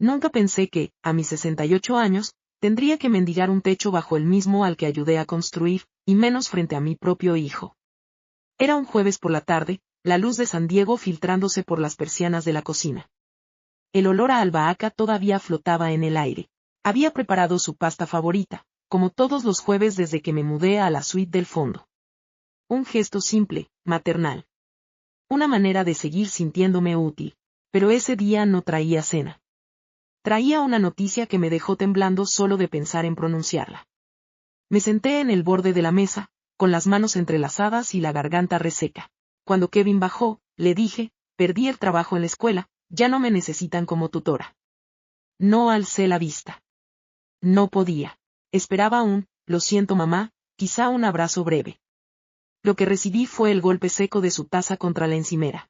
Nunca pensé que, a mis 68 años, tendría que mendigar un techo bajo el mismo al que ayudé a construir, y menos frente a mi propio hijo. Era un jueves por la tarde, la luz de San Diego filtrándose por las persianas de la cocina. El olor a albahaca todavía flotaba en el aire. Había preparado su pasta favorita, como todos los jueves desde que me mudé a la suite del fondo. Un gesto simple, maternal. Una manera de seguir sintiéndome útil, pero ese día no traía cena. Traía una noticia que me dejó temblando solo de pensar en pronunciarla. Me senté en el borde de la mesa, con las manos entrelazadas y la garganta reseca. Cuando Kevin bajó, le dije, perdí el trabajo en la escuela, ya no me necesitan como tutora. No alcé la vista. No podía. Esperaba lo siento mamá, quizá un abrazo breve. Lo que recibí fue el golpe seco de su taza contra la encimera.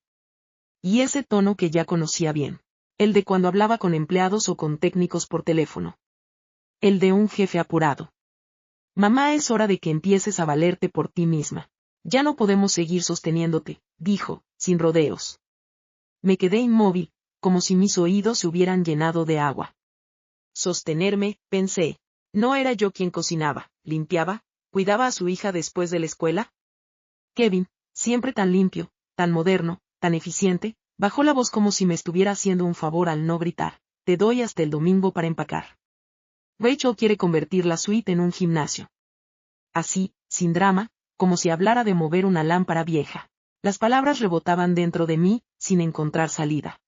Y ese tono que ya conocía bien. El de cuando hablaba con empleados o con técnicos por teléfono. El de un jefe apurado. Mamá, es hora de que empieces a valerte por ti misma. Ya no podemos seguir sosteniéndote, dijo, sin rodeos. Me quedé inmóvil, como si mis oídos se hubieran llenado de agua. Sostenerme, pensé. ¿No era yo quien cocinaba, limpiaba, cuidaba a su hija después de la escuela? Kevin, siempre tan limpio, tan moderno, tan eficiente, bajó la voz como si me estuviera haciendo un favor al no gritar. Te doy hasta el domingo para empacar. Rachel quiere convertir la suite en un gimnasio. Así, sin drama, como si hablara de mover una lámpara vieja. Las palabras rebotaban dentro de mí, sin encontrar salida.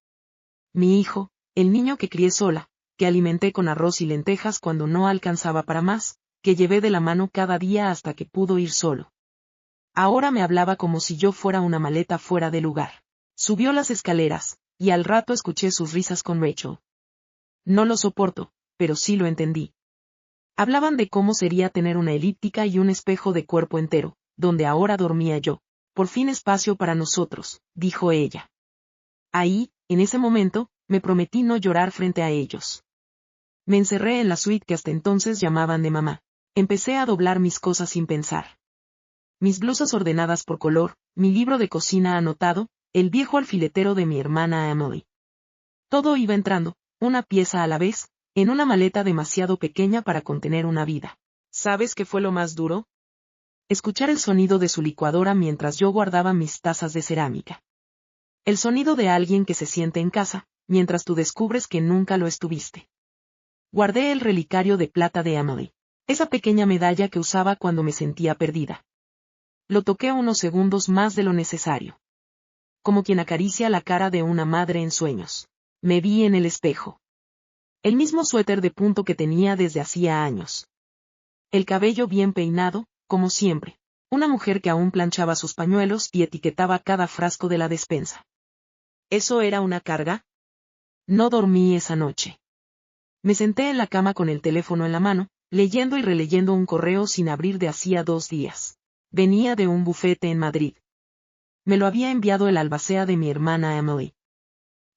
Mi hijo, el niño que crié sola, que alimenté con arroz y lentejas cuando no alcanzaba para más, que llevé de la mano cada día hasta que pudo ir solo. Ahora me hablaba como si yo fuera una maleta fuera de lugar. Subió las escaleras, y al rato escuché sus risas con Rachel. No lo soporto, pero sí lo entendí. Hablaban de cómo sería tener una elíptica y un espejo de cuerpo entero, donde ahora dormía yo. Por fin espacio para nosotros, dijo ella. Ahí, en ese momento, me prometí no llorar frente a ellos. Me encerré en la suite que hasta entonces llamaban de mamá. Empecé a doblar mis cosas sin pensar. Mis blusas ordenadas por color, mi libro de cocina anotado, el viejo alfiletero de mi hermana Emily. Todo iba entrando, una pieza a la vez, en una maleta demasiado pequeña para contener una vida. ¿Sabes qué fue lo más duro? Escuchar el sonido de su licuadora mientras yo guardaba mis tazas de cerámica. El sonido de alguien que se siente en casa, mientras tú descubres que nunca lo estuviste. Guardé el relicario de plata de Emily. Esa pequeña medalla que usaba cuando me sentía perdida. Lo toqué unos segundos más de lo necesario. Como quien acaricia la cara de una madre en sueños. Me vi en el espejo. El mismo suéter de punto que tenía desde hacía años. El cabello bien peinado, como siempre. Una mujer que aún planchaba sus pañuelos y etiquetaba cada frasco de la despensa. ¿Eso era una carga? No dormí esa noche. Me senté en la cama con el teléfono en la mano, leyendo y releyendo un correo sin abrir de hacía 2 días. Venía de un bufete en Madrid. Me lo había enviado el albacea de mi hermana Emily.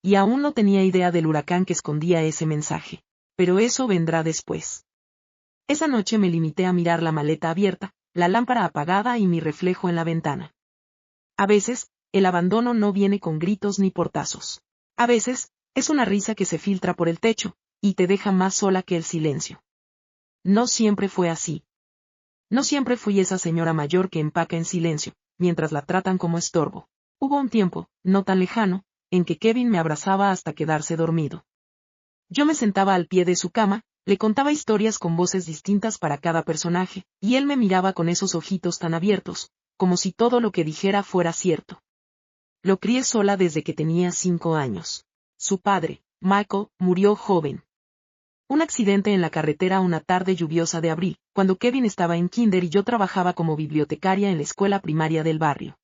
Y aún no tenía idea del huracán que escondía ese mensaje. Pero eso vendrá después. Esa noche me limité a mirar la maleta abierta, la lámpara apagada y mi reflejo en la ventana. A veces, el abandono no viene con gritos ni portazos. A veces, es una risa que se filtra por el techo, y te deja más sola que el silencio. No siempre fue así. No siempre fui esa señora mayor que empaca en silencio, mientras la tratan como estorbo. Hubo un tiempo, no tan lejano, en que Kevin me abrazaba hasta quedarse dormido. Yo me sentaba al pie de su cama, le contaba historias con voces distintas para cada personaje, y él me miraba con esos ojitos tan abiertos, como si todo lo que dijera fuera cierto. Lo crié sola desde que tenía 5 años. Su padre, Michael, murió joven. Un accidente en la carretera una tarde lluviosa de abril, cuando Kevin estaba en kinder y yo trabajaba como bibliotecaria en la escuela primaria del barrio.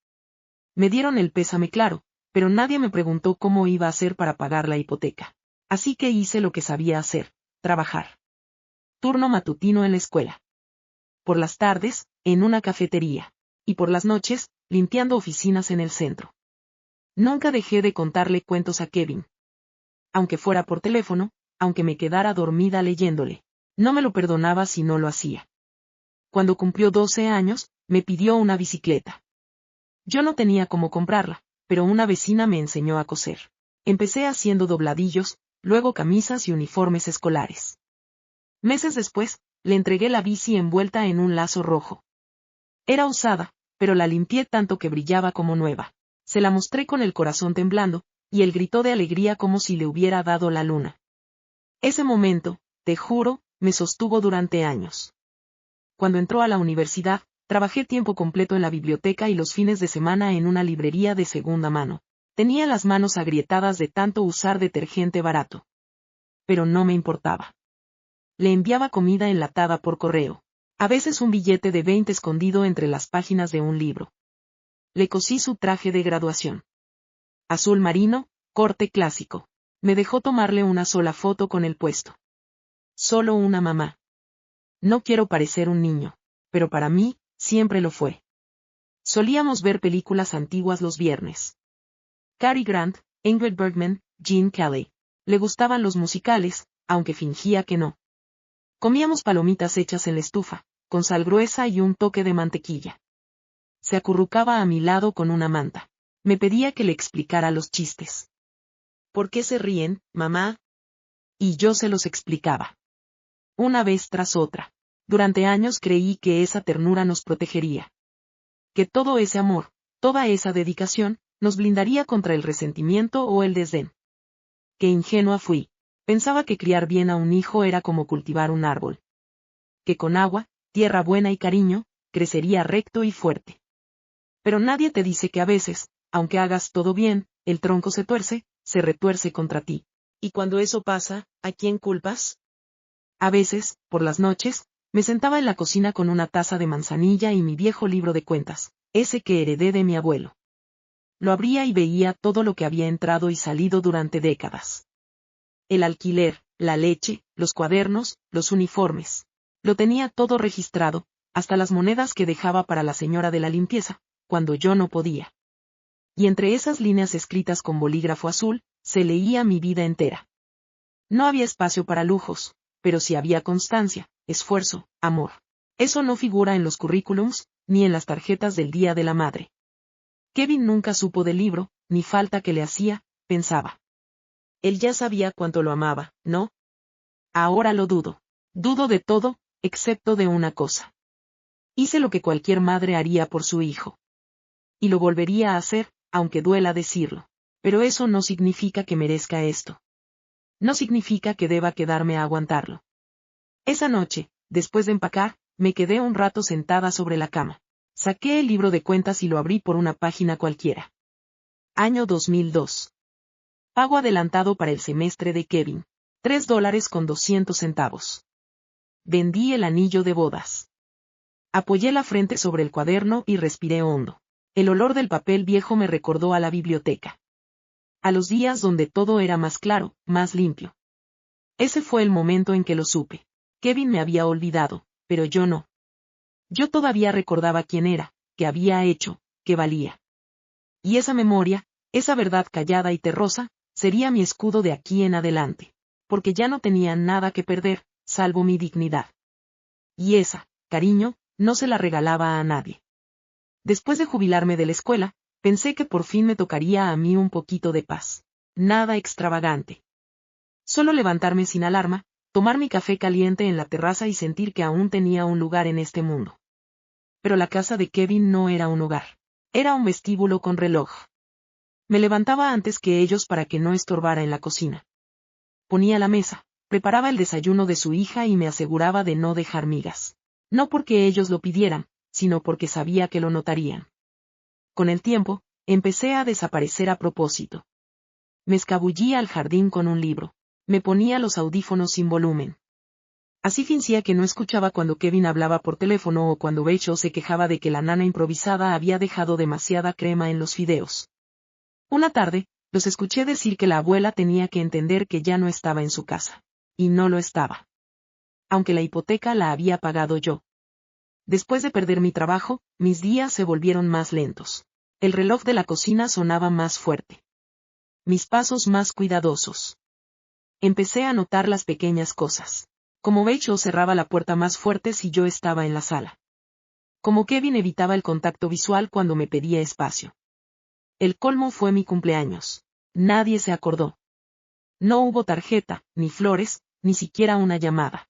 Me dieron el pésame claro, pero nadie me preguntó cómo iba a hacer para pagar la hipoteca. Así que hice lo que sabía hacer, trabajar. Turno matutino en la escuela. Por las tardes, en una cafetería. Y por las noches, limpiando oficinas en el centro. Nunca dejé de contarle cuentos a Kevin. Aunque fuera por teléfono, aunque me quedara dormida leyéndole. No me lo perdonaba si no lo hacía. Cuando cumplió 12 años, me pidió una bicicleta. Yo no tenía cómo comprarla, pero una vecina me enseñó a coser. Empecé haciendo dobladillos, luego camisas y uniformes escolares. Meses después, le entregué la bici envuelta en un lazo rojo. Era usada, pero la limpié tanto que brillaba como nueva. Se la mostré con el corazón temblando, y él gritó de alegría como si le hubiera dado la luna. Ese momento, te juro, me sostuvo durante años. Cuando entró a la universidad, trabajé tiempo completo en la biblioteca y los fines de semana en una librería de segunda mano. Tenía las manos agrietadas de tanto usar detergente barato. Pero no me importaba. Le enviaba comida enlatada por correo. A veces un billete de 20 escondido entre las páginas de un libro. Le cosí su traje de graduación. Azul marino, corte clásico. Me dejó tomarle una sola foto con el puesto. Solo una mamá. No quiero parecer un niño, pero para mí, siempre lo fue. Solíamos ver películas antiguas los viernes. Cary Grant, Ingrid Bergman, Gene Kelly. Le gustaban los musicales, aunque fingía que no. Comíamos palomitas hechas en la estufa, con sal gruesa y un toque de mantequilla. Se acurrucaba a mi lado con una manta. Me pedía que le explicara los chistes. ¿Por qué se ríen, mamá? Y yo se los explicaba. Una vez tras otra. Durante años creí que esa ternura nos protegería. Que todo ese amor, toda esa dedicación, nos blindaría contra el resentimiento o el desdén. Qué ingenua fui. Pensaba que criar bien a un hijo era como cultivar un árbol. Que con agua, tierra buena y cariño, crecería recto y fuerte. Pero nadie te dice que a veces, aunque hagas todo bien, el tronco se retuerce contra ti. Y cuando eso pasa, ¿a quién culpas? A veces, por las noches, me sentaba en la cocina con una taza de manzanilla y mi viejo libro de cuentas, ese que heredé de mi abuelo. Lo abría y veía todo lo que había entrado y salido durante décadas. El alquiler, la leche, los cuadernos, los uniformes. Lo tenía todo registrado, hasta las monedas que dejaba para la señora de la limpieza, cuando yo no podía. Y entre esas líneas escritas con bolígrafo azul, se leía mi vida entera. No había espacio para lujos, pero sí había constancia, esfuerzo, amor. Eso no figura en los currículums, ni en las tarjetas del Día de la Madre. Kevin nunca supo del libro, ni falta que le hacía, pensaba. Él ya sabía cuánto lo amaba, ¿no? Ahora lo dudo. Dudo de todo, excepto de una cosa. Hice lo que cualquier madre haría por su hijo. Y lo volvería a hacer, aunque duela decirlo. Pero eso no significa que merezca esto. No significa que deba quedarme a aguantarlo. Esa noche, después de empacar, me quedé un rato sentada sobre la cama. Saqué el libro de cuentas y lo abrí por una página cualquiera. Año 2002. Pago adelantado para el semestre de Kevin. $3.200. Vendí el anillo de bodas. Apoyé la frente sobre el cuaderno y respiré hondo. El olor del papel viejo me recordó a la biblioteca. A los días donde todo era más claro, más limpio. Ese fue el momento en que lo supe. Kevin me había olvidado, pero yo no. Yo todavía recordaba quién era, qué había hecho, qué valía. Y esa memoria, esa verdad callada y terrosa, sería mi escudo de aquí en adelante. Porque ya no tenía nada que perder, salvo mi dignidad. Y esa, cariño, no se la regalaba a nadie. Después de jubilarme de la escuela, pensé que por fin me tocaría a mí un poquito de paz. Nada extravagante. Solo levantarme sin alarma, tomar mi café caliente en la terraza y sentir que aún tenía un lugar en este mundo. Pero la casa de Kevin no era un hogar. Era un vestíbulo con reloj. Me levantaba antes que ellos para que no estorbara en la cocina. Ponía la mesa, preparaba el desayuno de su hija y me aseguraba de no dejar migas. No porque ellos lo pidieran, sino porque sabía que lo notarían. Con el tiempo, empecé a desaparecer a propósito. Me escabullía al jardín con un libro. Me ponía los audífonos sin volumen. Así fingía que no escuchaba cuando Kevin hablaba por teléfono o cuando Rachel se quejaba de que la nana improvisada había dejado demasiada crema en los fideos. Una tarde, los escuché decir que la abuela tenía que entender que ya no estaba en su casa. Y no lo estaba. Aunque la hipoteca la había pagado yo. Después de perder mi trabajo, mis días se volvieron más lentos. El reloj de la cocina sonaba más fuerte. Mis pasos más cuidadosos. Empecé a notar las pequeñas cosas. Como Rachel cerraba la puerta más fuerte si yo estaba en la sala. Como Kevin evitaba el contacto visual cuando me pedía espacio. El colmo fue mi cumpleaños. Nadie se acordó. No hubo tarjeta, ni flores, ni siquiera una llamada.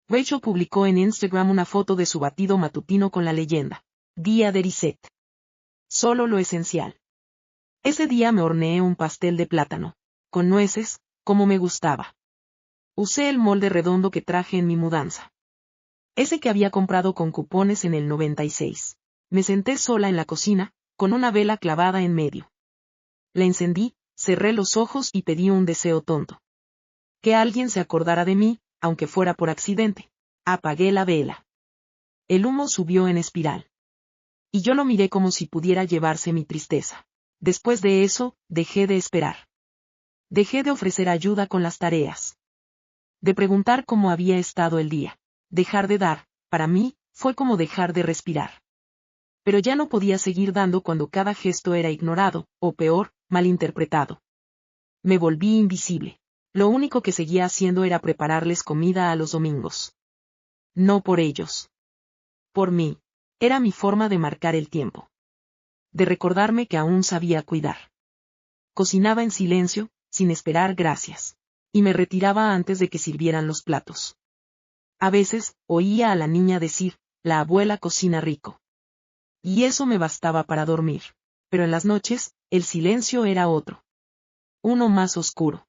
Rachel publicó en Instagram una foto de su batido matutino con la leyenda: Día de reset. Solo lo esencial. Ese día me horneé un pastel de plátano, con nueces, como me gustaba. Usé el molde redondo que traje en mi mudanza. Ese que había comprado con cupones en el 96. Me senté sola en la cocina, con una vela clavada en medio. La encendí, cerré los ojos y pedí un deseo tonto. Que alguien se acordara de mí, aunque fuera por accidente. Apagué la vela. El humo subió en espiral. Y yo lo miré como si pudiera llevarse mi tristeza. Después de eso, dejé de esperar. Dejé de ofrecer ayuda con las tareas. De preguntar cómo había estado el día. Dejar de dar, para mí, fue como dejar de respirar. Pero ya no podía seguir dando cuando cada gesto era ignorado, o peor, malinterpretado. Me volví invisible. Lo único que seguía haciendo era prepararles comida a los domingos. No por ellos. Por mí. Era mi forma de marcar el tiempo. De recordarme que aún sabía cuidar. Cocinaba en silencio, sin esperar gracias. Y me retiraba antes de que sirvieran los platos. A veces, oía a la niña decir: la abuela cocina rico. Y eso me bastaba para dormir. Pero en las noches, el silencio era otro. Uno más oscuro.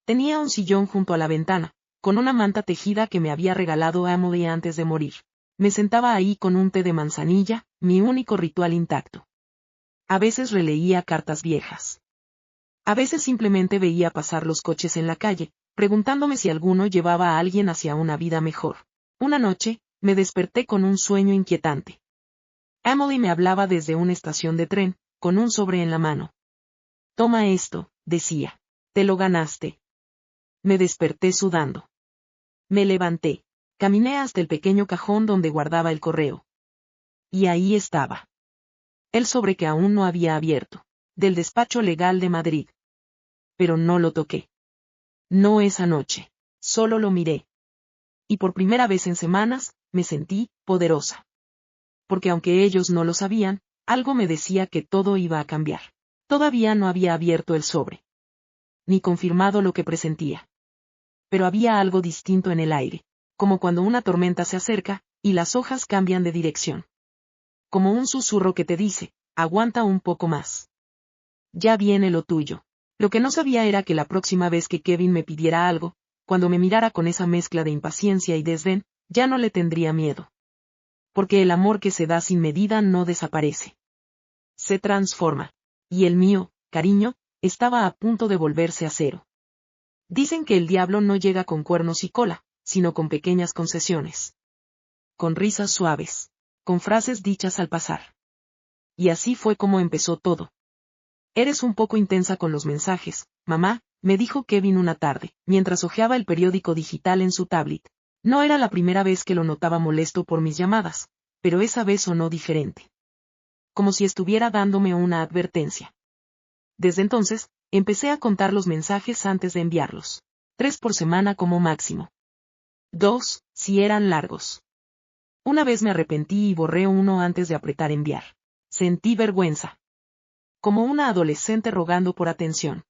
Tenía un sillón junto a la ventana, con una manta tejida que me había regalado Emily antes de morir. Me sentaba ahí con un té de manzanilla, mi único ritual intacto. A veces releía cartas viejas. A veces simplemente veía pasar los coches en la calle, preguntándome si alguno llevaba a alguien hacia una vida mejor. Una noche, me desperté con un sueño inquietante. Emily me hablaba desde una estación de tren, con un sobre en la mano. Toma esto, decía. Te lo ganaste. Me desperté sudando. Me levanté. Caminé hasta el pequeño cajón donde guardaba el correo. Y ahí estaba. El sobre que aún no había abierto. Del despacho legal de Madrid. Pero no lo toqué. No esa noche. Solo lo miré. Y por primera vez en semanas, me sentí poderosa. Porque aunque ellos no lo sabían, algo me decía que todo iba a cambiar. Todavía no había abierto el sobre. Ni confirmado lo que presentía. Pero había algo distinto en el aire, como cuando una tormenta se acerca, y las hojas cambian de dirección. Como un susurro que te dice: aguanta un poco más. Ya viene lo tuyo. Lo que no sabía era que la próxima vez que Kevin me pidiera algo, cuando me mirara con esa mezcla de impaciencia y desdén, ya no le tendría miedo. Porque el amor que se da sin medida no desaparece. Se transforma. Y el mío, cariño, estaba a punto de volverse a cero. Dicen que el diablo no llega con cuernos y cola, sino con pequeñas concesiones. Con risas suaves. Con frases dichas al pasar. Y así fue como empezó todo. Eres un poco intensa con los mensajes, mamá, me dijo Kevin una tarde, mientras hojeaba el periódico digital en su tablet. No era la primera vez que lo notaba molesto por mis llamadas, pero esa vez sonó diferente. Como si estuviera dándome una advertencia. Desde entonces, empecé a contar los mensajes antes de enviarlos. 3 por semana como máximo. 2, si eran largos. Una vez me arrepentí y borré uno antes de apretar enviar. Sentí vergüenza. Como una adolescente rogando por atención.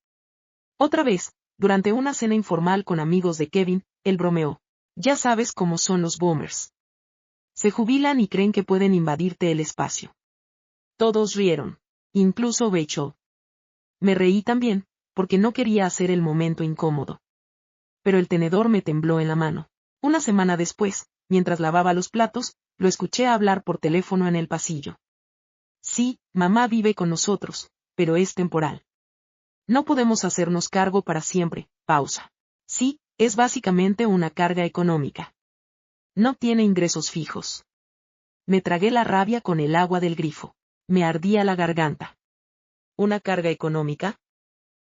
Otra vez, durante una cena informal con amigos de Kevin, él bromeó. Ya sabes cómo son los boomers. Se jubilan y creen que pueden invadirte el espacio. Todos rieron. Incluso Rachel. Me reí también, porque no quería hacer el momento incómodo. Pero el tenedor me tembló en la mano. Una semana después, mientras lavaba los platos, lo escuché hablar por teléfono en el pasillo. Sí, mamá vive con nosotros, pero es temporal. No podemos hacernos cargo para siempre. Pausa. Sí, es básicamente una carga económica. No tiene ingresos fijos. Me tragué la rabia con el agua del grifo. Me ardía la garganta. ¿Una carga económica?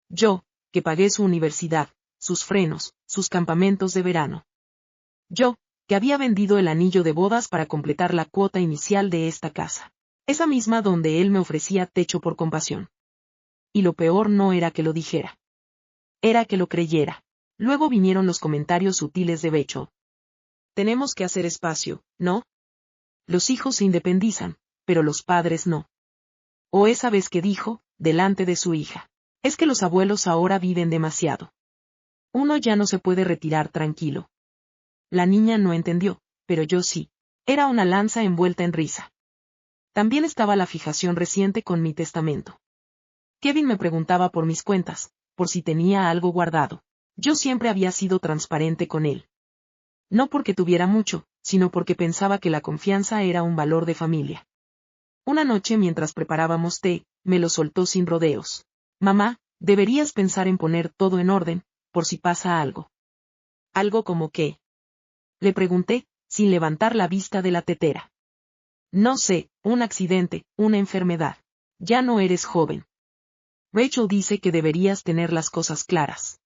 Yo, que pagué su universidad, sus frenos, sus campamentos de verano. Yo, que había vendido el anillo de bodas para completar la cuota inicial de esta casa. Esa misma donde él me ofrecía techo por compasión. Y lo peor no era que lo dijera. Era que lo creyera. Luego vinieron los comentarios sutiles de Becho. Tenemos que hacer espacio, ¿no? Los hijos se independizan, pero los padres no. O esa vez que dijo, delante de su hija. Es que los abuelos ahora viven demasiado. Uno ya no se puede retirar tranquilo. La niña no entendió, pero yo sí. Era una lanza envuelta en risa. También estaba la fijación reciente con mi testamento. Kevin me preguntaba por mis cuentas, por si tenía algo guardado. Yo siempre había sido transparente con él. No porque tuviera mucho, sino porque pensaba que la confianza era un valor de familia. Una noche mientras preparábamos té, me lo soltó sin rodeos. Mamá, deberías pensar en poner todo en orden, por si pasa algo. ¿Algo como qué? Le pregunté, sin levantar la vista de la tetera. No sé, un accidente, una enfermedad. Ya no eres joven. Rachel dice que deberías tener las cosas claras.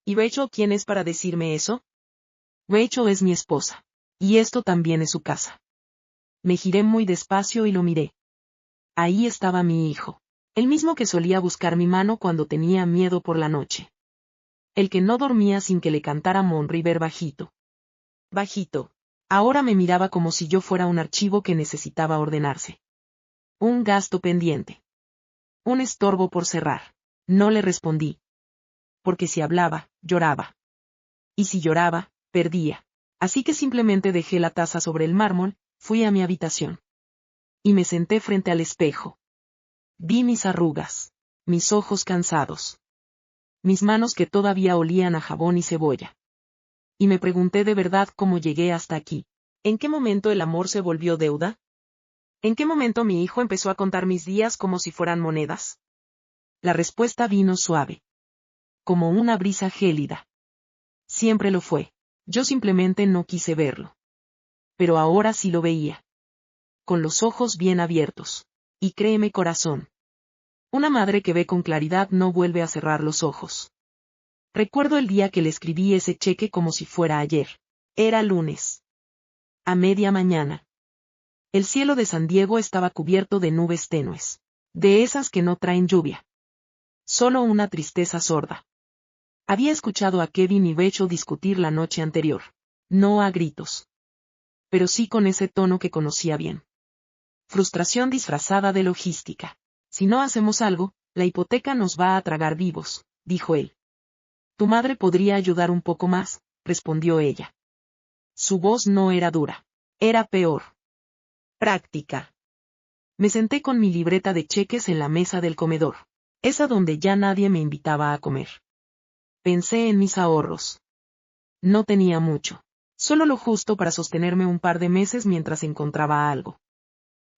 ¿Y Rachel quién es para decirme eso? Rachel es mi esposa. Y esto también es su casa. Me giré muy despacio y lo miré. Ahí estaba mi hijo. El mismo que solía buscar mi mano cuando tenía miedo por la noche. El que no dormía sin que le cantara Mon River bajito. Bajito. Ahora me miraba como si yo fuera un archivo que necesitaba ordenarse. Un gasto pendiente. Un estorbo por cerrar. No le respondí. Porque si hablaba, lloraba. Y si lloraba, perdía. Así que simplemente dejé la taza sobre el mármol, fui a mi habitación. Y me senté frente al espejo. Vi mis arrugas. Mis ojos cansados. Mis manos que todavía olían a jabón y cebolla. Y me pregunté de verdad cómo llegué hasta aquí. ¿En qué momento el amor se volvió deuda? ¿En qué momento mi hijo empezó a contar mis días como si fueran monedas? La respuesta vino suave. Como una brisa gélida. Siempre lo fue. Yo simplemente no quise verlo. Pero ahora sí lo veía. Con los ojos bien abiertos. Y créeme corazón. Una madre que ve con claridad no vuelve a cerrar los ojos. Recuerdo el día que le escribí ese cheque como si fuera ayer. Era lunes. A media mañana. El cielo de San Diego estaba cubierto de nubes tenues. De esas que no traen lluvia. Solo una tristeza sorda. Había escuchado a Kevin y Rachel discutir la noche anterior. No a gritos. Pero sí con ese tono que conocía bien. Frustración disfrazada de logística. Si no hacemos algo, la hipoteca nos va a tragar vivos, dijo él. Tu madre podría ayudar un poco más, respondió ella. Su voz no era dura. Era peor. Práctica. Me senté con mi libreta de cheques en la mesa del comedor. Esa donde ya nadie me invitaba a comer. Pensé en mis ahorros. No tenía mucho. Solo lo justo para sostenerme un par de meses mientras encontraba algo.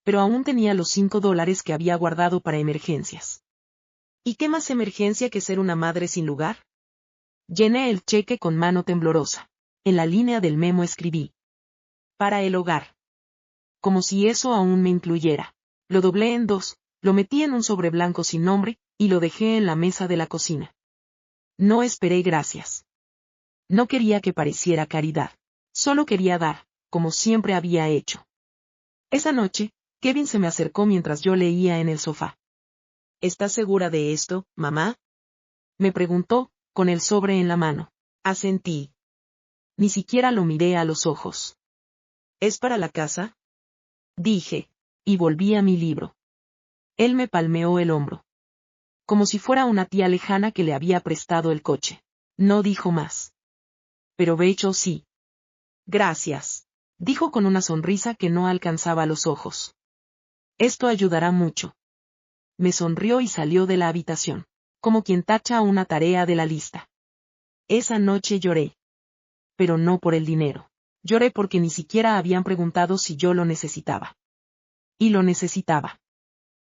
Pero aún tenía los $5 que había guardado para emergencias. ¿Y qué más emergencia que ser una madre sin lugar? Llené el cheque con mano temblorosa. En la línea del memo escribí. Para el hogar. Como si eso aún me incluyera. Lo doblé en 2, lo metí en un sobre blanco sin nombre, y lo dejé en la mesa de la cocina. No esperé gracias. No quería que pareciera caridad. Solo quería dar, como siempre había hecho. Esa noche, Kevin se me acercó mientras yo leía en el sofá. ¿Estás segura de esto, mamá? Me preguntó, con el sobre en la mano. Asentí. Ni siquiera lo miré a los ojos. ¿Es para la casa? Dije, y volví a mi libro. Él me palmeó el hombro. Como si fuera una tía lejana que le había prestado el coche. No dijo más. Pero Rachel sí. Gracias, dijo con una sonrisa que no alcanzaba los ojos. Esto ayudará mucho. Me sonrió y salió de la habitación, como quien tacha una tarea de la lista. Esa noche lloré. Pero no por el dinero. Lloré porque ni siquiera habían preguntado si yo lo necesitaba. Y lo necesitaba.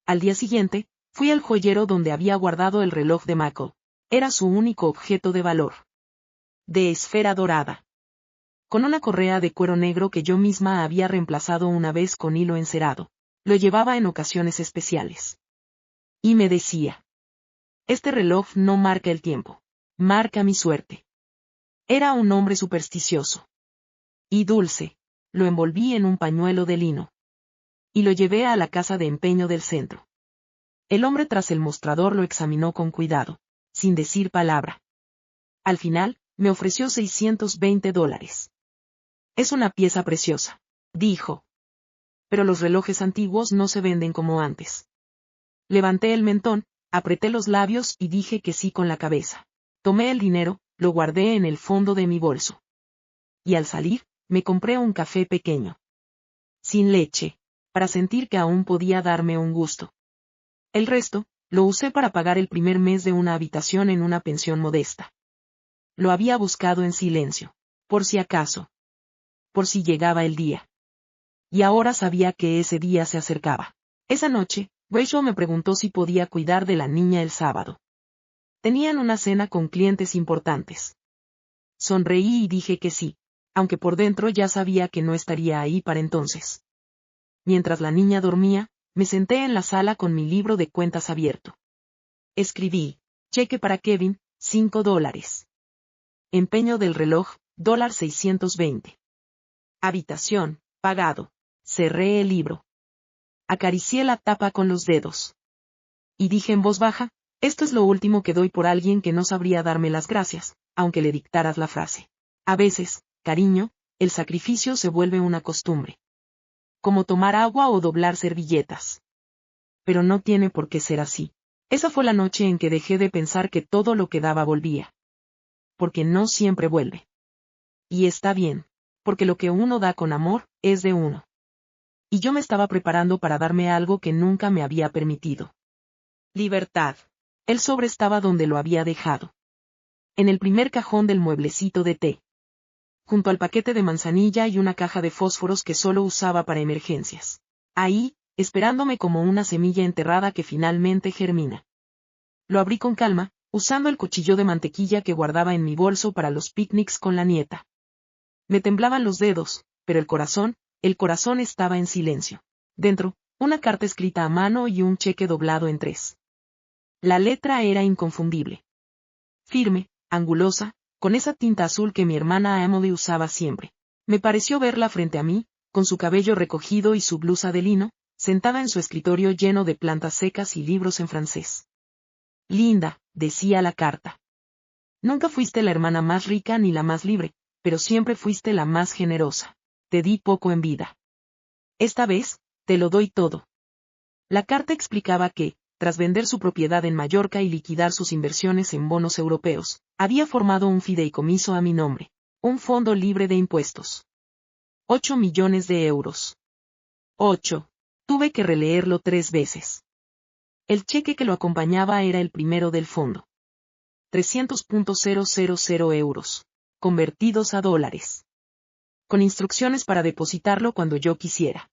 Al día siguiente, fui al joyero donde había guardado el reloj de Michael. Era su único objeto de valor. De esfera dorada. Con una correa de cuero negro que yo misma había reemplazado una vez con hilo encerado. Lo llevaba en ocasiones especiales. Y me decía. Este reloj no marca el tiempo. Marca mi suerte. Era un hombre supersticioso. Y dulce. Lo envolví en un pañuelo de lino. Y lo llevé a la casa de empeño del centro. El hombre tras el mostrador lo examinó con cuidado, sin decir palabra. Al final, me ofreció $620. Es una pieza preciosa, dijo. Pero los relojes antiguos no se venden como antes. Levanté el mentón, apreté los labios y dije que sí con la cabeza. Tomé el dinero, lo guardé en el fondo de mi bolso. Y al salir, me compré un café pequeño. Sin leche, para sentir que aún podía darme un gusto. El resto, lo usé para pagar el primer mes de una habitación en una pensión modesta. Lo había buscado en silencio, por si acaso. Por si llegaba el día. Y ahora sabía que ese día se acercaba. Esa noche, Rachel me preguntó si podía cuidar de la niña el sábado. Tenían una cena con clientes importantes. Sonreí y dije que sí, aunque por dentro ya sabía que no estaría ahí para entonces. Mientras la niña dormía, me senté en la sala con mi libro de cuentas abierto. Escribí, cheque para Kevin, $5. Empeño del reloj, $620. Habitación, pagado. Cerré el libro. Acaricié la tapa con los dedos. Y dije en voz baja, esto es lo último que doy por alguien que no sabría darme las gracias, aunque le dictaras la frase. A veces, cariño, el sacrificio se vuelve una costumbre. Como tomar agua o doblar servilletas. Pero no tiene por qué ser así. Esa fue la noche en que dejé de pensar que todo lo que daba volvía. Porque no siempre vuelve. Y está bien, porque lo que uno da con amor, es de uno. Y yo me estaba preparando para darme algo que nunca me había permitido. Libertad. El sobre estaba donde lo había dejado. En el primer cajón del mueblecito de té. Junto al paquete de manzanilla y una caja de fósforos que solo usaba para emergencias. Ahí, esperándome como una semilla enterrada que finalmente germina. Lo abrí con calma, usando el cuchillo de mantequilla que guardaba en mi bolso para los picnics con la nieta. Me temblaban los dedos, pero el corazón estaba en silencio. Dentro, una carta escrita a mano y un cheque doblado en 3. La letra era inconfundible. Firme, angulosa, con esa tinta azul que mi hermana Emily usaba siempre. Me pareció verla frente a mí, con su cabello recogido y su blusa de lino, sentada en su escritorio lleno de plantas secas y libros en francés. Linda, decía la carta. Nunca fuiste la hermana más rica ni la más libre, pero siempre fuiste la más generosa. Te di poco en vida. Esta vez, te lo doy todo. La carta explicaba que, tras vender su propiedad en Mallorca y liquidar sus inversiones en bonos europeos, había formado un fideicomiso a mi nombre, un fondo libre de impuestos. 8 millones de euros. 8. Tuve que releerlo 3 veces. El cheque que lo acompañaba era el primero del fondo. 300.000 euros, convertidos a dólares. Con instrucciones para depositarlo cuando yo quisiera.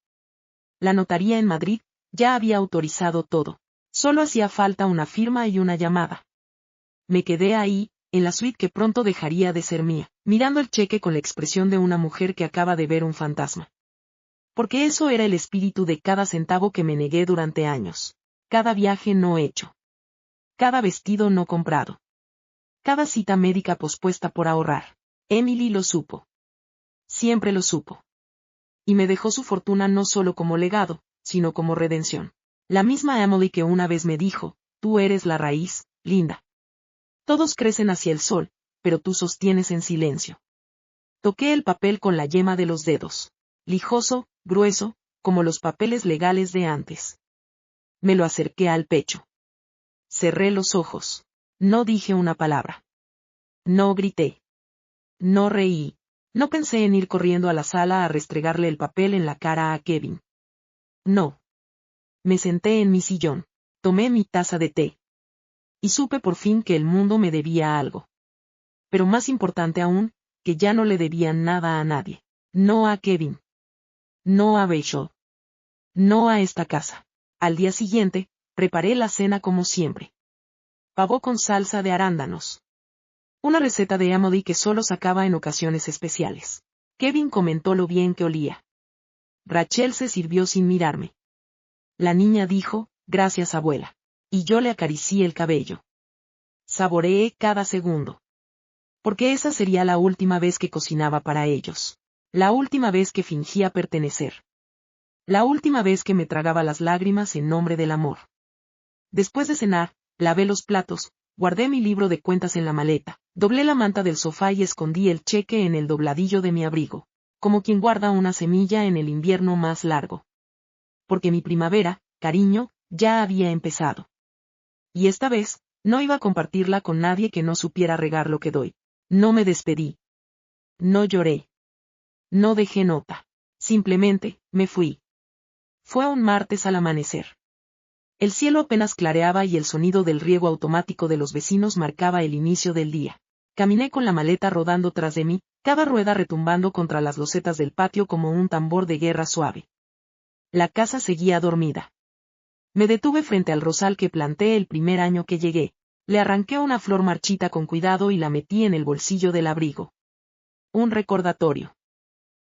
La notaría en Madrid ya había autorizado todo. Solo hacía falta una firma y una llamada. Me quedé ahí, en la suite que pronto dejaría de ser mía, mirando el cheque con la expresión de una mujer que acaba de ver un fantasma. Porque eso era el espíritu de cada centavo que me negué durante años. Cada viaje no hecho. Cada vestido no comprado. Cada cita médica pospuesta por ahorrar. Emily lo supo. Siempre lo supo. Y me dejó su fortuna no solo como legado, sino como redención. La misma Emily que una vez me dijo, tú eres la raíz, linda. Todos crecen hacia el sol, pero tú sostienes en silencio. Toqué el papel con la yema de los dedos. Lijoso, grueso, como los papeles legales de antes. Me lo acerqué al pecho. Cerré los ojos. No dije una palabra. No grité. No reí. No pensé en ir corriendo a la sala a restregarle el papel en la cara a Kevin. No. Me senté en mi sillón. Tomé mi taza de té. Y supe por fin que el mundo me debía algo. Pero más importante aún, que ya no le debían nada a nadie. No a Kevin. No a Rachel. No a esta casa. Al día siguiente, preparé la cena como siempre. Pavó con salsa de arándanos. Una receta de Emily que solo sacaba en ocasiones especiales. Kevin comentó lo bien que olía. Rachel se sirvió sin mirarme. La niña dijo, gracias abuela. Y yo le acaricié el cabello. Saboreé cada segundo. Porque esa sería la última vez que cocinaba para ellos. La última vez que fingía pertenecer. La última vez que me tragaba las lágrimas en nombre del amor. Después de cenar, lavé los platos, guardé mi libro de cuentas en la maleta, doblé la manta del sofá y escondí el cheque en el dobladillo de mi abrigo, como quien guarda una semilla en el invierno más largo. Porque mi primavera, cariño, ya había empezado. Y esta vez, no iba a compartirla con nadie que no supiera regar lo que doy. No me despedí. No lloré. No dejé nota. Simplemente, me fui. Fue un martes al amanecer. El cielo apenas clareaba y el sonido del riego automático de los vecinos marcaba el inicio del día. Caminé con la maleta rodando tras de mí, cada rueda retumbando contra las losetas del patio como un tambor de guerra suave. La casa seguía dormida. Me detuve frente al rosal que planté el primer año que llegué. Le arranqué una flor marchita con cuidado y la metí en el bolsillo del abrigo. Un recordatorio.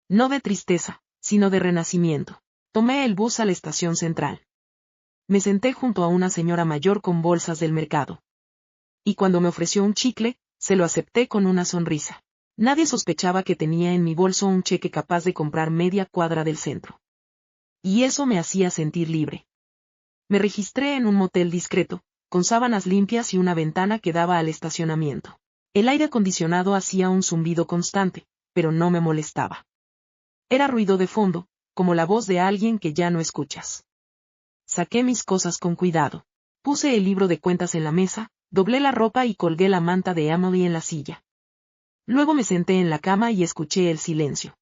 No de tristeza, sino de renacimiento. Tomé el bus a la estación central. Me senté junto a una señora mayor con bolsas del mercado. Y cuando me ofreció un chicle, se lo acepté con una sonrisa. Nadie sospechaba que tenía en mi bolso un cheque capaz de comprar media cuadra del centro. Y eso me hacía sentir libre. Me registré en un motel discreto, con sábanas limpias y una ventana que daba al estacionamiento. El aire acondicionado hacía un zumbido constante, pero no me molestaba. Era ruido de fondo, como la voz de alguien que ya no escuchas. Saqué mis cosas con cuidado. Puse el libro de cuentas en la mesa, doblé la ropa y colgué la manta de Emily en la silla. Luego me senté en la cama y escuché el silencio.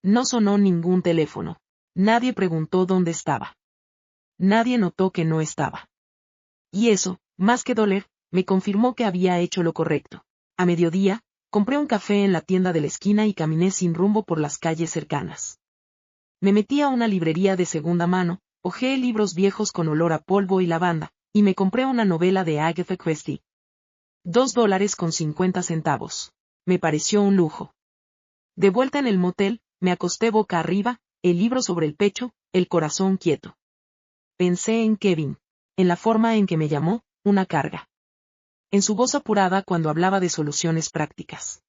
No sonó ningún teléfono. Nadie preguntó dónde estaba. Nadie notó que no estaba. Y eso, más que doler, me confirmó que había hecho lo correcto. A mediodía, compré un café en la tienda de la esquina y caminé sin rumbo por las calles cercanas. Me metí a una librería de segunda mano, hojeé libros viejos con olor a polvo y lavanda, y me compré una novela de Agatha Christie. $2.50. Me pareció un lujo. De vuelta en el motel, me acosté boca arriba, el libro sobre el pecho, el corazón quieto. Pensé en Kevin, en la forma en que me llamó, una carga. En su voz apurada cuando hablaba de soluciones prácticas.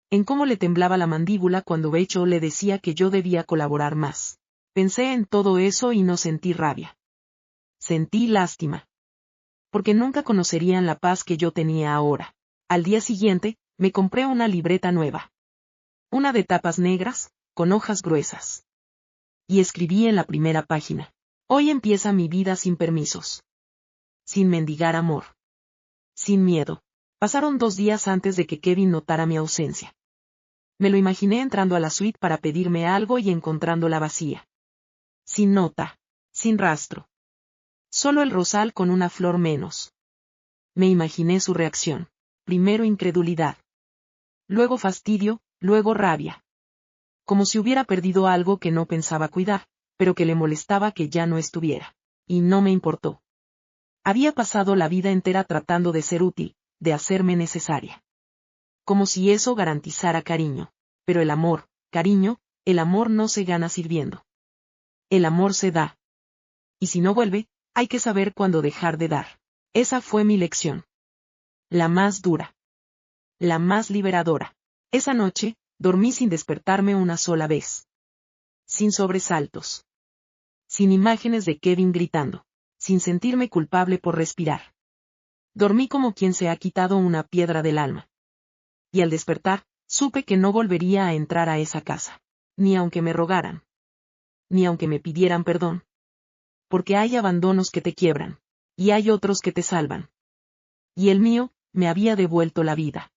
En cómo le temblaba la mandíbula cuando Rachel le decía que yo debía colaborar más. Pensé en todo eso y no sentí rabia. Sentí lástima. Porque nunca conocerían la paz que yo tenía ahora. Al día siguiente, me compré una libreta nueva. Una de tapas negras, con hojas gruesas. Y escribí en la primera página. Hoy empieza mi vida sin permisos. Sin mendigar amor. Sin miedo. Pasaron 2 días antes de que Kevin notara mi ausencia. Me lo imaginé entrando a la suite para pedirme algo y encontrándola vacía. Sin nota. Sin rastro. Solo el rosal con una flor menos. Me imaginé su reacción. Primero incredulidad. Luego fastidio, luego rabia. Como si hubiera perdido algo que no pensaba cuidar, pero que le molestaba que ya no estuviera. Y no me importó. Había pasado la vida entera tratando de ser útil, de hacerme necesaria. Como si eso garantizara cariño. Pero el amor, cariño, el amor no se gana sirviendo. El amor se da. Y si no vuelve, hay que saber cuándo dejar de dar. Esa fue mi lección. La más dura. La más liberadora. Esa noche, dormí sin despertarme una sola vez. Sin sobresaltos. Sin imágenes de Kevin gritando. Sin sentirme culpable por respirar. Dormí como quien se ha quitado una piedra del alma. Y al despertar, supe que no volvería a entrar a esa casa. Ni aunque me rogaran. Ni aunque me pidieran perdón. Porque hay abandonos que te quiebran. Y hay otros que te salvan. Y el mío, me había devuelto la vida.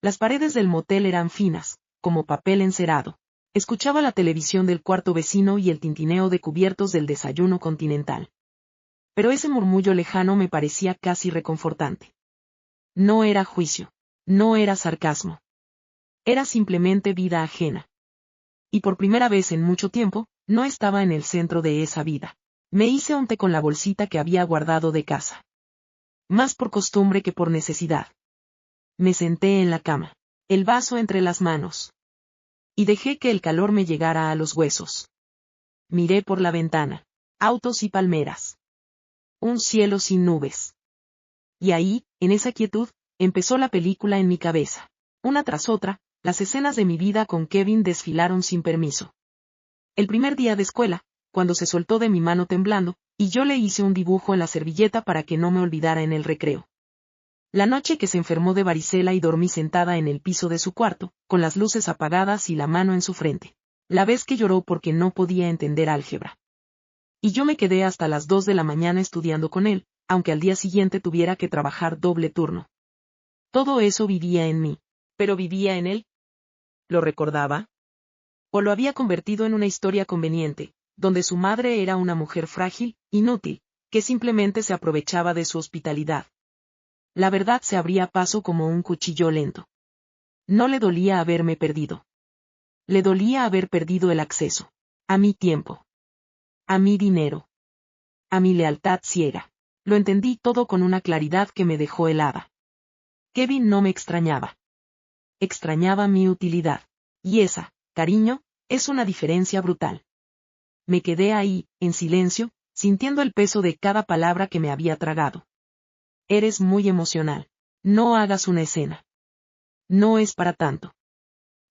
Las paredes del motel eran finas, como papel encerado. Escuchaba la televisión del cuarto vecino y el tintineo de cubiertos del desayuno continental. Pero ese murmullo lejano me parecía casi reconfortante. No era juicio. No era sarcasmo. Era simplemente vida ajena. Y por primera vez en mucho tiempo, no estaba en el centro de esa vida. Me hice un té con la bolsita que había guardado de casa. Más por costumbre que por necesidad. Me senté en la cama, el vaso entre las manos. Y dejé que el calor me llegara a los huesos. Miré por la ventana. Autos y palmeras. Un cielo sin nubes. Y ahí, en esa quietud, empezó la película en mi cabeza. Una tras otra, las escenas de mi vida con Kevin desfilaron sin permiso. El primer día de escuela, cuando se soltó de mi mano temblando, y yo le hice un dibujo en la servilleta para que no me olvidara en el recreo. La noche que se enfermó de varicela y dormí sentada en el piso de su cuarto, con las luces apagadas y la mano en su frente. La vez que lloró porque no podía entender álgebra. Y yo me quedé hasta las 2 de la mañana estudiando con él, aunque al día siguiente tuviera que trabajar doble turno. Todo eso vivía en mí. ¿Pero vivía en él? ¿Lo recordaba? ¿O lo había convertido en una historia conveniente, donde su madre era una mujer frágil, inútil, que simplemente se aprovechaba de su hospitalidad? La verdad se abría paso como un cuchillo lento. No le dolía haberme perdido. Le dolía haber perdido el acceso. A mi tiempo. A mi dinero. A mi lealtad ciega. Lo entendí todo con una claridad que me dejó helada. Kevin no me extrañaba. Extrañaba mi utilidad. Y esa, cariño, es una diferencia brutal. Me quedé ahí, en silencio, sintiendo el peso de cada palabra que me había tragado. Eres muy emocional. No hagas una escena. No es para tanto.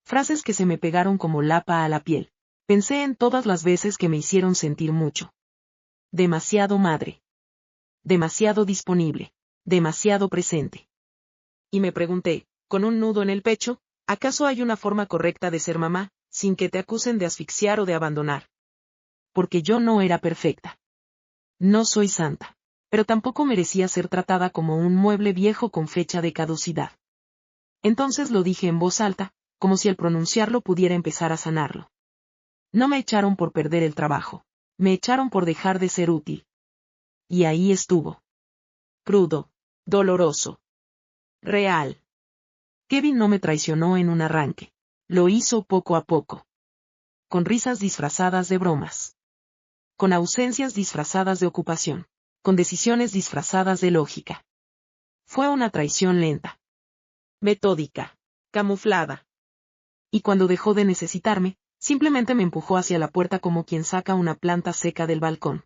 Frases que se me pegaron como lapa a la piel. Pensé en todas las veces que me hicieron sentir mucho. Demasiado madre. Demasiado disponible. Demasiado presente. Y me pregunté, con un nudo en el pecho, ¿acaso hay una forma correcta de ser mamá, sin que te acusen de asfixiar o de abandonar? Porque yo no era perfecta. No soy santa. Pero tampoco merecía ser tratada como un mueble viejo con fecha de caducidad. Entonces lo dije en voz alta, como si al pronunciarlo pudiera empezar a sanarlo. No me echaron por perder el trabajo. Me echaron por dejar de ser útil. Y ahí estuvo. Crudo. Doloroso. Real. Kevin no me traicionó en un arranque. Lo hizo poco a poco. Con risas disfrazadas de bromas. Con ausencias disfrazadas de ocupación. Con decisiones disfrazadas de lógica. Fue una traición lenta. Metódica. Camuflada. Y cuando dejó de necesitarme, simplemente me empujó hacia la puerta como quien saca una planta seca del balcón.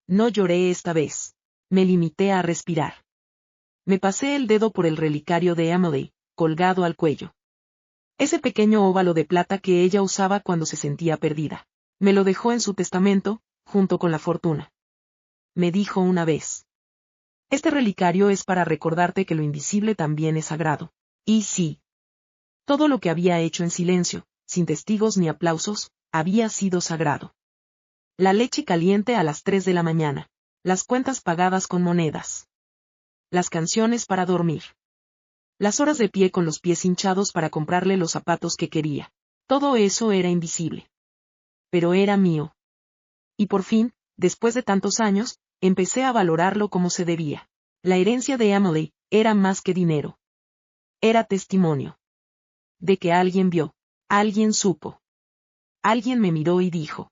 No lloré esta vez. Me limité a respirar. Me pasé el dedo por el relicario de Emily, colgado al cuello. Ese pequeño óvalo de plata que ella usaba cuando se sentía perdida. Me lo dejó en su testamento, junto con la fortuna. Me dijo una vez. Este relicario es para recordarte que lo invisible también es sagrado. Y sí. Todo lo que había hecho en silencio, sin testigos ni aplausos, había sido sagrado. La leche caliente a las 3 de la mañana. Las cuentas pagadas con monedas. Las canciones para dormir. Las horas de pie con los pies hinchados para comprarle los zapatos que quería. Todo eso era invisible. Pero era mío. Y por fin, después de tantos años, empecé a valorarlo como se debía. La herencia de Emily era más que dinero. Era testimonio. De que alguien vio. Alguien supo. Alguien me miró y dijo.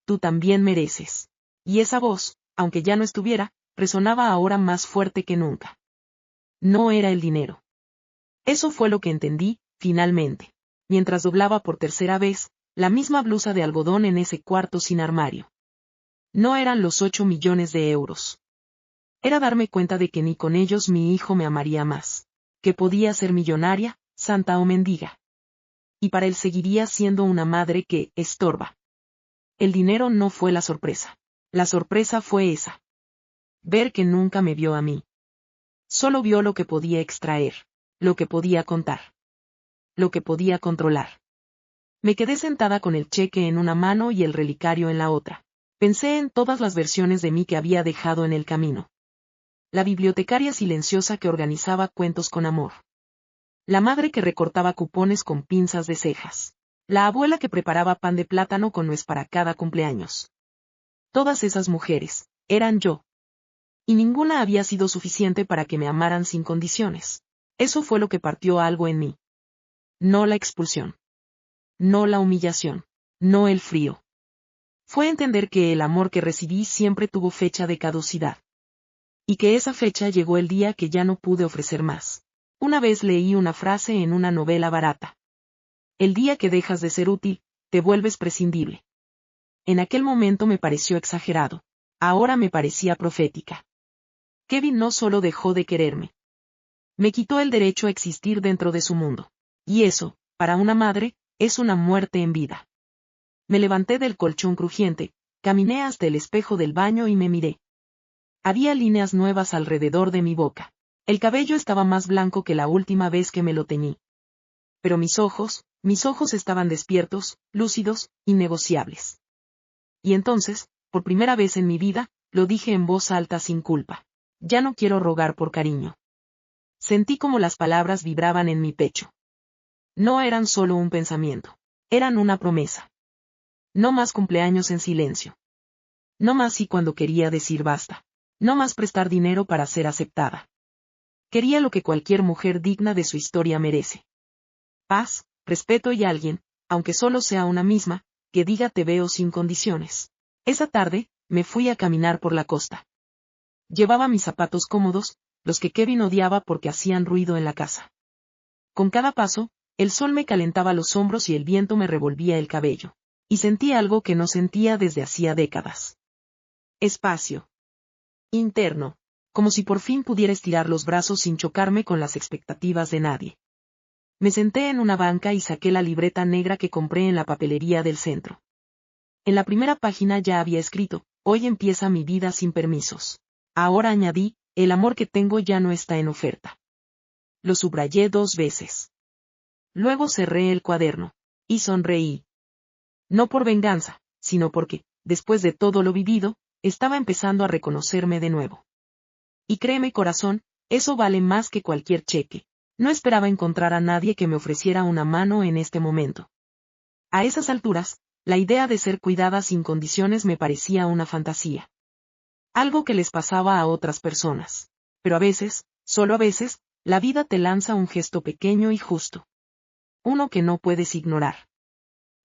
Tú también mereces. Y esa voz, aunque ya no estuviera, resonaba ahora más fuerte que nunca. No era el dinero. Eso fue lo que entendí, finalmente, mientras doblaba por tercera vez, la misma blusa de algodón en ese cuarto sin armario. No eran los 8 millones de euros. Era darme cuenta de que ni con ellos mi hijo me amaría más. Que podía ser millonaria, santa o mendiga. Y para él seguiría siendo una madre que estorba. El dinero no fue la sorpresa. La sorpresa fue esa. Ver que nunca me vio a mí. Solo vio lo que podía extraer, lo que podía contar, lo que podía controlar. Me quedé sentada con el cheque en una mano y el relicario en la otra. Pensé en todas las versiones de mí que había dejado en el camino. La bibliotecaria silenciosa que organizaba cuentos con amor. La madre que recortaba cupones con pinzas de cejas. La abuela que preparaba pan de plátano con nuez para cada cumpleaños. Todas esas mujeres, eran yo. Y ninguna había sido suficiente para que me amaran sin condiciones. Eso fue lo que partió algo en mí. No la expulsión. No la humillación. No el frío. Fue entender que el amor que recibí siempre tuvo fecha de caducidad. Y que esa fecha llegó el día que ya no pude ofrecer más. Una vez leí una frase en una novela barata. El día que dejas de ser útil, te vuelves prescindible. En aquel momento me pareció exagerado. Ahora me parecía profética. Kevin no solo dejó de quererme. Me quitó el derecho a existir dentro de su mundo. Y eso, para una madre, es una muerte en vida. Me levanté del colchón crujiente, caminé hasta el espejo del baño y me miré. Había líneas nuevas alrededor de mi boca. El cabello estaba más blanco que la última vez que me lo teñí. Pero mis ojos estaban despiertos, lúcidos, innegociables. Y entonces, por primera vez en mi vida, lo dije en voz alta sin culpa. Ya no quiero rogar por cariño. Sentí como las palabras vibraban en mi pecho. No eran solo un pensamiento. Eran una promesa. No más cumpleaños en silencio. No más sí cuando quería decir basta. No más prestar dinero para ser aceptada. Quería lo que cualquier mujer digna de su historia merece. Paz, respeto y alguien, aunque solo sea una misma, que diga te veo sin condiciones. Esa tarde, me fui a caminar por la costa. Llevaba mis zapatos cómodos, los que Kevin odiaba porque hacían ruido en la casa. Con cada paso, el sol me calentaba los hombros y el viento me revolvía el cabello. Y sentí algo que no sentía desde hacía décadas. Espacio. Interno. Como si por fin pudiera estirar los brazos sin chocarme con las expectativas de nadie. Me senté en una banca y saqué la libreta negra que compré en la papelería del centro. En la primera página ya había escrito, hoy empieza mi vida sin permisos. Ahora añadí, el amor que tengo ya no está en oferta. Lo subrayé 2 veces. Luego cerré el cuaderno. Y sonreí. No por venganza, sino porque, después de todo lo vivido, estaba empezando a reconocerme de nuevo. Y créeme corazón, eso vale más que cualquier cheque. No esperaba encontrar a nadie que me ofreciera una mano en este momento. A esas alturas, la idea de ser cuidada sin condiciones me parecía una fantasía. Algo que les pasaba a otras personas. Pero a veces, solo a veces, la vida te lanza un gesto pequeño y justo. Uno que no puedes ignorar.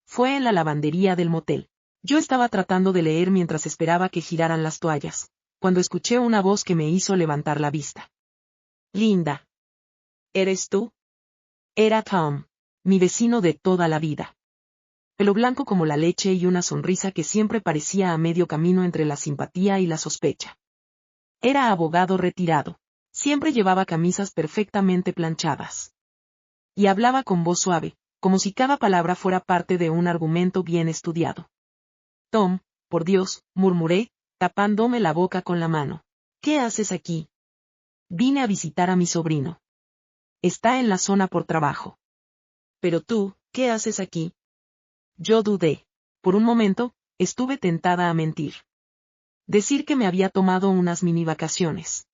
Fue en la lavandería del motel. Yo estaba tratando de leer mientras esperaba que giraran las toallas, cuando escuché una voz que me hizo levantar la vista. Linda. ¿Eres tú? Era Tom, mi vecino de toda la vida. Pelo blanco como la leche y una sonrisa que siempre parecía a medio camino entre la simpatía y la sospecha. Era abogado retirado. Siempre llevaba camisas perfectamente planchadas. Y hablaba con voz suave, como si cada palabra fuera parte de un argumento bien estudiado. Tom, por Dios, murmuré, tapándome la boca con la mano. ¿Qué haces aquí? Vine a visitar a mi sobrino. Está en la zona por trabajo. Pero tú, ¿qué haces aquí? Yo dudé. Por un momento, estuve tentada a mentir. Decir que me había tomado unas mini vacaciones.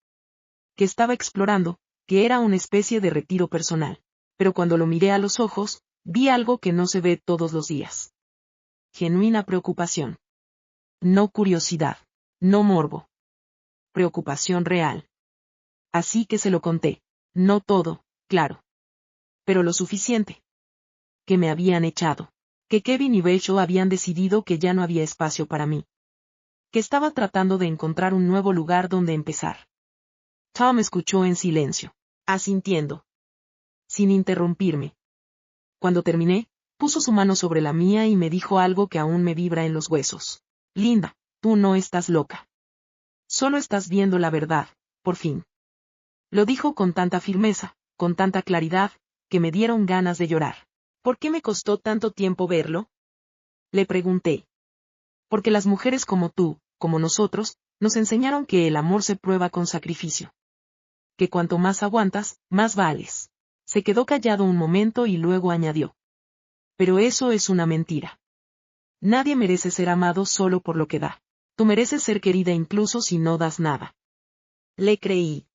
Que estaba explorando, que era una especie de retiro personal. Pero cuando lo miré a los ojos, vi algo que no se ve todos los días. Genuina preocupación. No curiosidad. No morbo. Preocupación real. Así que se lo conté. No todo, claro. Pero lo suficiente. Que me habían echado. Que Kevin y Rachel habían decidido que ya no había espacio para mí. Que estaba tratando de encontrar un nuevo lugar donde empezar. Tom escuchó en silencio, asintiendo. Sin interrumpirme. Cuando terminé, puso su mano sobre la mía y me dijo algo que aún me vibra en los huesos. Linda, tú no estás loca. Solo estás viendo la verdad, por fin. Lo dijo con tanta firmeza, con tanta claridad, que me dieron ganas de llorar. ¿Por qué me costó tanto tiempo verlo? Le pregunté. Porque las mujeres como tú, como nosotros, nos enseñaron que el amor se prueba con sacrificio. Que cuanto más aguantas, más vales. Se quedó callado un momento y luego añadió. Pero eso es una mentira. Nadie merece ser amado solo por lo que da. Tú mereces ser querida incluso si no das nada. Le creí.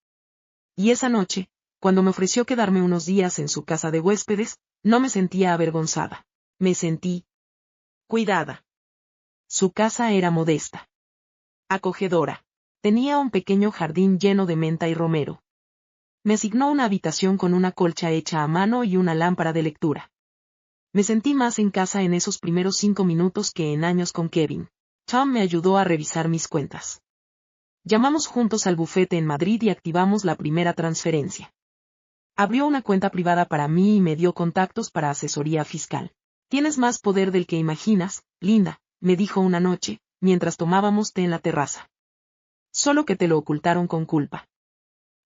Y esa noche, cuando me ofreció quedarme unos días en su casa de huéspedes, no me sentía avergonzada. Me sentí cuidada. Su casa era modesta. Acogedora. Tenía un pequeño jardín lleno de menta y romero. Me asignó una habitación con una colcha hecha a mano y una lámpara de lectura. Me sentí más en casa en esos primeros 5 minutos que en años con Kevin. Tom me ayudó a revisar mis cuentas. Llamamos juntos al bufete en Madrid y activamos la primera transferencia. Abrió una cuenta privada para mí y me dio contactos para asesoría fiscal. Tienes más poder del que imaginas, Linda, me dijo una noche, mientras tomábamos té en la terraza. Solo que te lo ocultaron con culpa.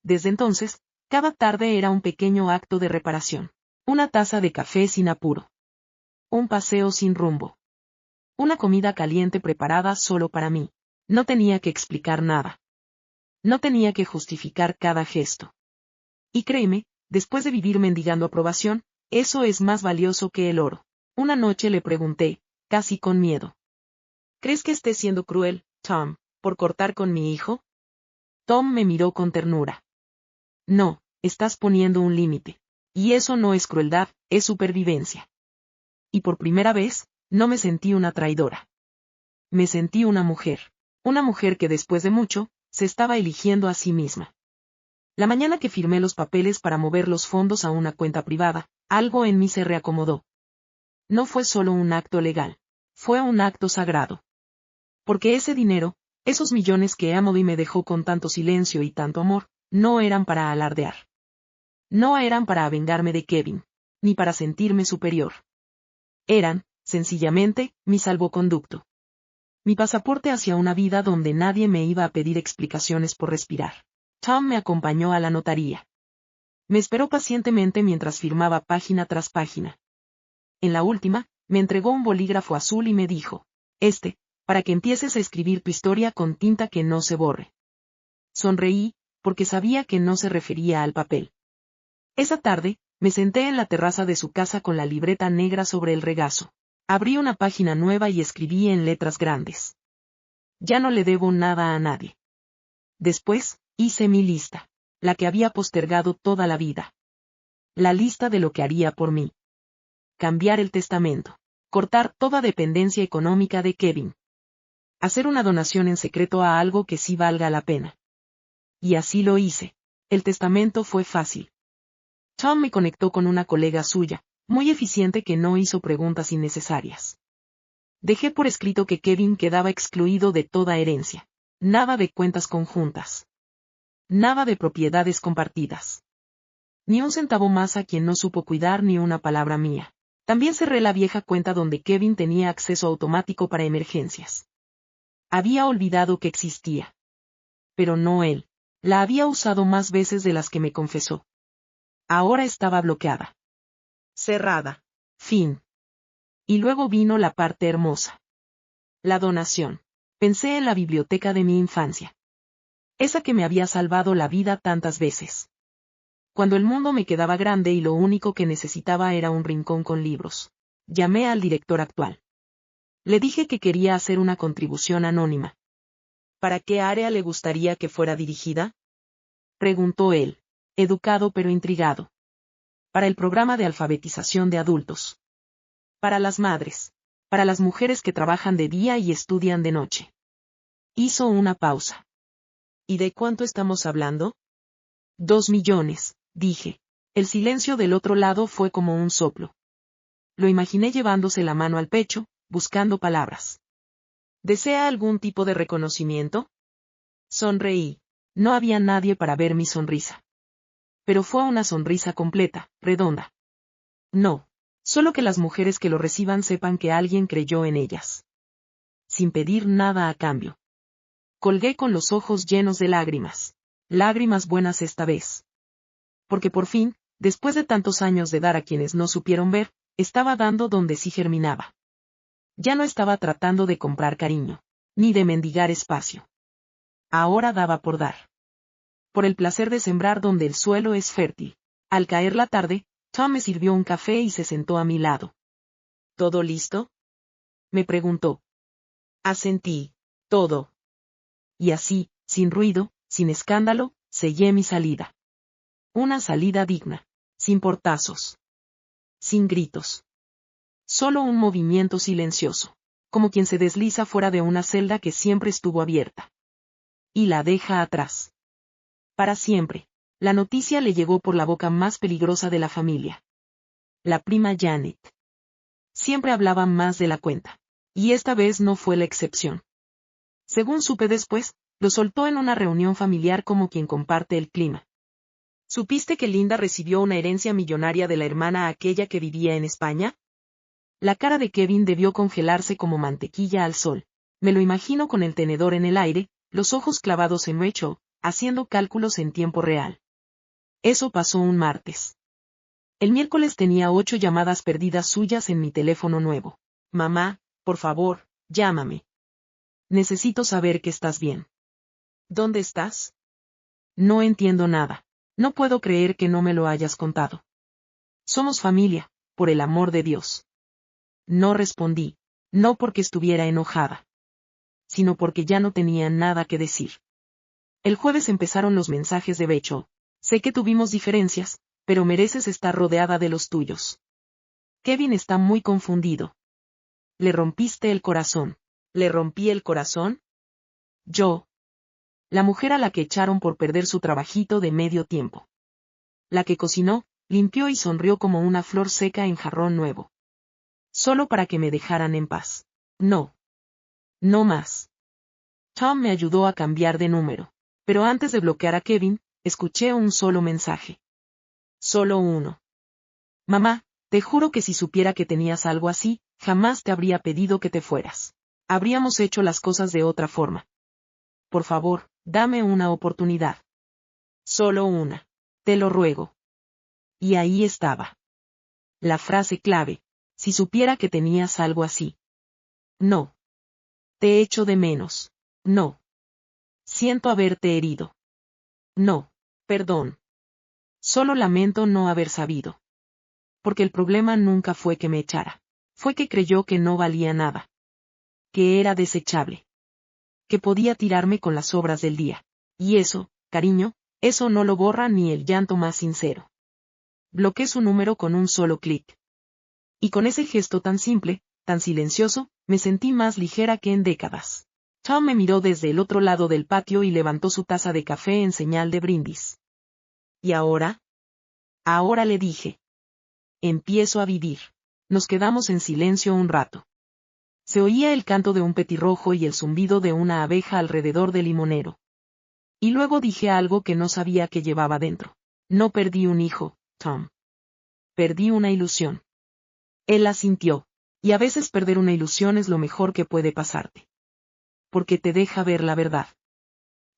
Desde entonces, cada tarde era un pequeño acto de reparación. Una taza de café sin apuro. Un paseo sin rumbo. Una comida caliente preparada solo para mí. No tenía que explicar nada. No tenía que justificar cada gesto. Y créeme, después de vivir mendigando aprobación, eso es más valioso que el oro. Una noche le pregunté, casi con miedo. ¿Crees que esté siendo cruel, Tom, por cortar con mi hijo? Tom me miró con ternura. No, estás poniendo un límite. Y eso no es crueldad, es supervivencia. Y por primera vez, no me sentí una traidora. Me sentí una mujer que después de mucho, se estaba eligiendo a sí misma. La mañana que firmé los papeles para mover los fondos a una cuenta privada, algo en mí se reacomodó. No fue solo un acto legal, fue un acto sagrado. Porque ese dinero, esos millones que amo y me dejó con tanto silencio y tanto amor, no eran para alardear. No eran para vengarme de Kevin, ni para sentirme superior. Eran, sencillamente, mi salvoconducto. Mi pasaporte hacia una vida donde nadie me iba a pedir explicaciones por respirar. Tom me acompañó a la notaría. Me esperó pacientemente mientras firmaba página tras página. En la última, me entregó un bolígrafo azul y me dijo, para que empieces a escribir tu historia con tinta que no se borre. Sonreí, porque sabía que no se refería al papel. Esa tarde, me senté en la terraza de su casa con la libreta negra sobre el regazo. Abrí una página nueva y escribí en letras grandes. Ya no le debo nada a nadie. Después, hice mi lista, la que había postergado toda la vida. La lista de lo que haría por mí. Cambiar el testamento. Cortar toda dependencia económica de Kevin. Hacer una donación en secreto a algo que sí valga la pena. Y así lo hice. El testamento fue fácil. Tom me conectó con una colega suya, muy eficiente que no hizo preguntas innecesarias. Dejé por escrito que Kevin quedaba excluido de toda herencia. Nada de cuentas conjuntas. Nada de propiedades compartidas. Ni un centavo más a quien no supo cuidar ni una palabra mía. También cerré la vieja cuenta donde Kevin tenía acceso automático para emergencias. Había olvidado que existía. Pero no él. La había usado más veces de las que me confesó. Ahora estaba bloqueada. Cerrada. Fin. Y luego vino la parte hermosa. La donación. Pensé en la biblioteca de mi infancia. Esa que me había salvado la vida tantas veces. Cuando el mundo me quedaba grande y lo único que necesitaba era un rincón con libros. Llamé al director actual. Le dije que quería hacer una contribución anónima. ¿Para qué área le gustaría que fuera dirigida? Preguntó él, educado pero intrigado. Para el programa de alfabetización de adultos. Para las madres. Para las mujeres que trabajan de día y estudian de noche. Hizo una pausa. ¿Y de cuánto estamos hablando? 2 millones, dije. El silencio del otro lado fue como un soplo. Lo imaginé llevándose la mano al pecho, buscando palabras. ¿Desea algún tipo de reconocimiento? Sonreí. No había nadie para ver mi sonrisa. Pero fue una sonrisa completa, redonda. No. Solo que las mujeres que lo reciban sepan que alguien creyó en ellas. Sin pedir nada a cambio. Colgué con los ojos llenos de lágrimas. Lágrimas buenas esta vez. Porque por fin, después de tantos años de dar a quienes no supieron ver, estaba dando donde sí germinaba. Ya no estaba tratando de comprar cariño, ni de mendigar espacio. Ahora daba por dar. Por el placer de sembrar donde el suelo es fértil. Al caer la tarde, Tom me sirvió un café y se sentó a mi lado. ¿Todo listo? Me preguntó. Asentí. Todo. Y así, sin ruido, sin escándalo, sellé mi salida. Una salida digna. Sin portazos. Sin gritos. Solo un movimiento silencioso. Como quien se desliza fuera de una celda que siempre estuvo abierta. Y la deja atrás. Para siempre. La noticia le llegó por la boca más peligrosa de la familia. La prima Janet. Siempre hablaban más de la cuenta. Y esta vez no fue la excepción. Según supe después, lo soltó en una reunión familiar como quien comparte el clima. ¿Supiste que Linda recibió una herencia millonaria de la hermana aquella que vivía en España? La cara de Kevin debió congelarse como mantequilla al sol. Me lo imagino con el tenedor en el aire, los ojos clavados en Rachel, haciendo cálculos en tiempo real. Eso pasó un martes. El miércoles tenía 8 llamadas perdidas suyas en mi teléfono nuevo. Mamá, por favor, llámame. Necesito saber que estás bien. ¿Dónde estás? No entiendo nada. No puedo creer que no me lo hayas contado. Somos familia, por el amor de Dios. No respondí, no porque estuviera enojada, sino porque ya no tenía nada que decir. El jueves empezaron los mensajes de Rachel. Sé que tuvimos diferencias, pero mereces estar rodeada de los tuyos. Kevin está muy confundido. Le rompiste el corazón. ¿Le rompí el corazón? Yo. La mujer a la que echaron por perder su trabajito de medio tiempo. La que cocinó, limpió y sonrió como una flor seca en jarrón nuevo. Solo para que me dejaran en paz. No. No más. Tom me ayudó a cambiar de número. Pero antes de bloquear a Kevin, escuché un solo mensaje. Solo uno. Mamá, te juro que si supiera que tenías algo así, jamás te habría pedido que te fueras. Habríamos hecho las cosas de otra forma. Por favor, dame una oportunidad. Solo una. Te lo ruego. Y ahí estaba. La frase clave. Si supiera que tenías algo así. No. Te echo de menos. No. Siento haberte herido. No. Perdón. Solo lamento no haber sabido. Porque el problema nunca fue que me echara. Fue que creyó que no valía nada. Que era desechable. Que podía tirarme con las obras del día. Y eso, cariño, eso no lo borra ni el llanto más sincero. Bloqueé su número con un solo clic. Y con ese gesto tan simple, tan silencioso, me sentí más ligera que en décadas. Tom me miró desde el otro lado del patio y levantó su taza de café en señal de brindis. ¿Y ahora? Ahora le dije. Empiezo a vivir. Nos quedamos en silencio un rato. Se oía el canto de un petirrojo y el zumbido de una abeja alrededor del limonero. Y luego dije algo que no sabía que llevaba dentro. No perdí un hijo, Tom. Perdí una ilusión. Él asintió. Y a veces perder una ilusión es lo mejor que puede pasarte. Porque te deja ver la verdad.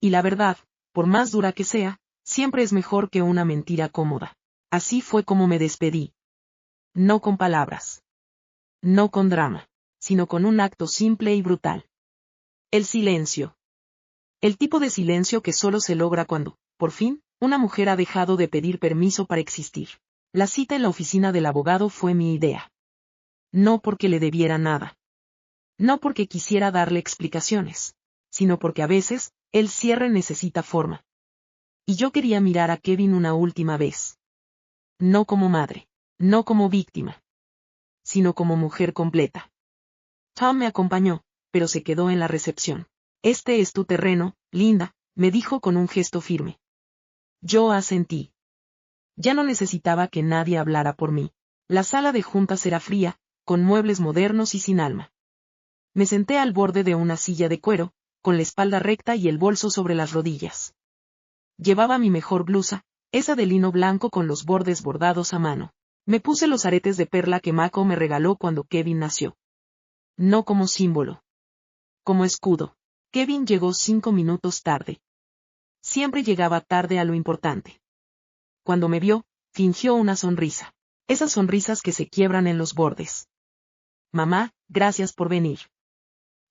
Y la verdad, por más dura que sea, siempre es mejor que una mentira cómoda. Así fue como me despedí. No con palabras. No con drama, sino con un acto simple y brutal. El silencio. El tipo de silencio que solo se logra cuando, por fin, una mujer ha dejado de pedir permiso para existir. La cita en la oficina del abogado fue mi idea. No porque le debiera nada. No porque quisiera darle explicaciones, sino porque a veces, el cierre necesita forma. Y yo quería mirar a Kevin una última vez. No como madre, no como víctima, sino como mujer completa. Tom me acompañó, pero se quedó en la recepción. Este es tu terreno, linda, me dijo con un gesto firme. Yo asentí. Ya no necesitaba que nadie hablara por mí. La sala de juntas era fría, con muebles modernos y sin alma. Me senté al borde de una silla de cuero, con la espalda recta y el bolso sobre las rodillas. Llevaba mi mejor blusa, esa de lino blanco con los bordes bordados a mano. Me puse los aretes de perla que Mako me regaló cuando Kevin nació. No como símbolo. Como escudo. Kevin llegó 5 minutos tarde. Siempre llegaba tarde a lo importante. Cuando me vio, fingió una sonrisa. Esas sonrisas que se quiebran en los bordes. Mamá, gracias por venir.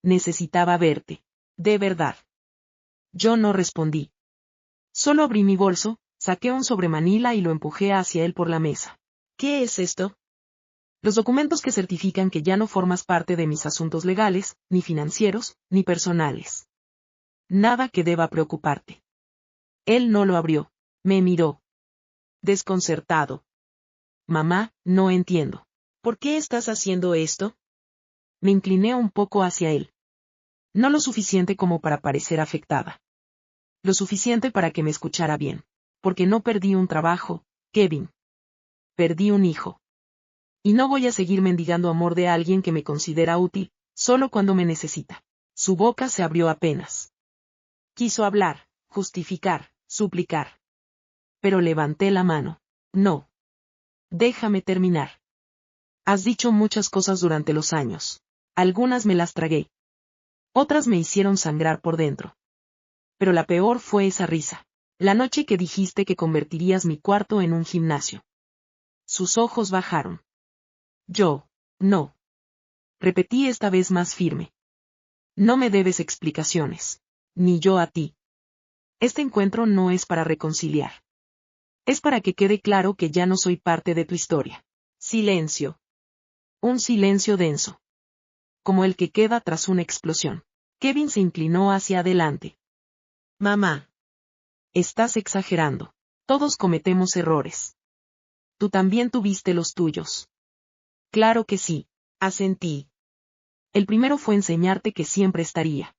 Necesitaba verte. De verdad. Yo no respondí. Solo abrí mi bolso, saqué un sobremanila y lo empujé hacia él por la mesa. ¿Qué es esto? Los documentos que certifican que ya no formas parte de mis asuntos legales, ni financieros, ni personales. Nada que deba preocuparte. Él no lo abrió. Me miró. Desconcertado. Mamá, no entiendo. ¿Por qué estás haciendo esto? Me incliné un poco hacia él. No lo suficiente como para parecer afectada. Lo suficiente para que me escuchara bien. Porque no perdí un trabajo, Kevin. Perdí un hijo. Y no voy a seguir mendigando amor de alguien que me considera útil, solo cuando me necesita. Su boca se abrió apenas. Quiso hablar, justificar, suplicar. Pero levanté la mano. No. Déjame terminar. Has dicho muchas cosas durante los años. Algunas me las tragué. Otras me hicieron sangrar por dentro. Pero la peor fue esa risa. La noche que dijiste que convertirías mi cuarto en un gimnasio. Sus ojos bajaron. Yo, no. Repetí esta vez más firme. No me debes explicaciones. Ni yo a ti. Este encuentro no es para reconciliar. Es para que quede claro que ya no soy parte de tu historia. Silencio. Un silencio denso. Como el que queda tras una explosión. Kevin se inclinó hacia adelante. Mamá. Estás exagerando. Todos cometemos errores. Tú también tuviste los tuyos. Claro que sí, asentí. El primero fue enseñarte que siempre estaría.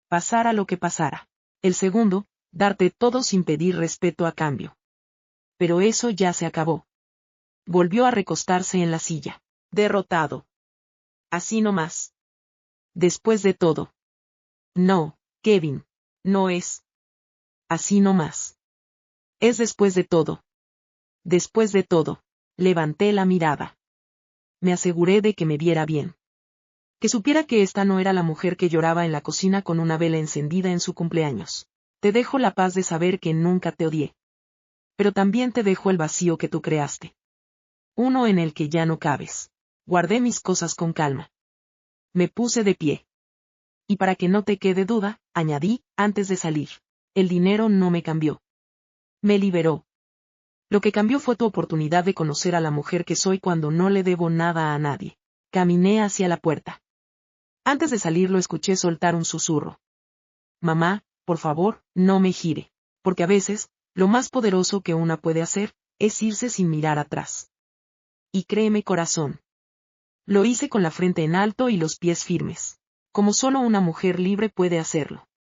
Pasara lo que pasara. El segundo, darte todo sin pedir respeto a cambio. Pero eso ya se acabó. Volvió a recostarse en la silla. Derrotado. Así nomás. Después de todo. No, Kevin. No es. Así nomás. Es después de todo. Después de todo. Levanté la mirada. Me aseguré de que me viera bien. Que supiera que esta no era la mujer que lloraba en la cocina con una vela encendida en su cumpleaños. Te dejo la paz de saber que nunca te odié. Pero también te dejo el vacío que tú creaste. Uno en el que ya no cabes. Guardé mis cosas con calma. Me puse de pie. Y para que no te quede duda, añadí, antes de salir. El dinero no me cambió. Me liberó. Lo que cambió fue tu oportunidad de conocer a la mujer que soy cuando no le debo nada a nadie. Caminé hacia la puerta. Antes de salir lo escuché soltar un susurro. Mamá, por favor, no me gire. Porque a veces, lo más poderoso que una puede hacer, es irse sin mirar atrás. Y créeme, corazón. Lo hice con la frente en alto y los pies firmes. Como solo una mujer libre puede hacerlo.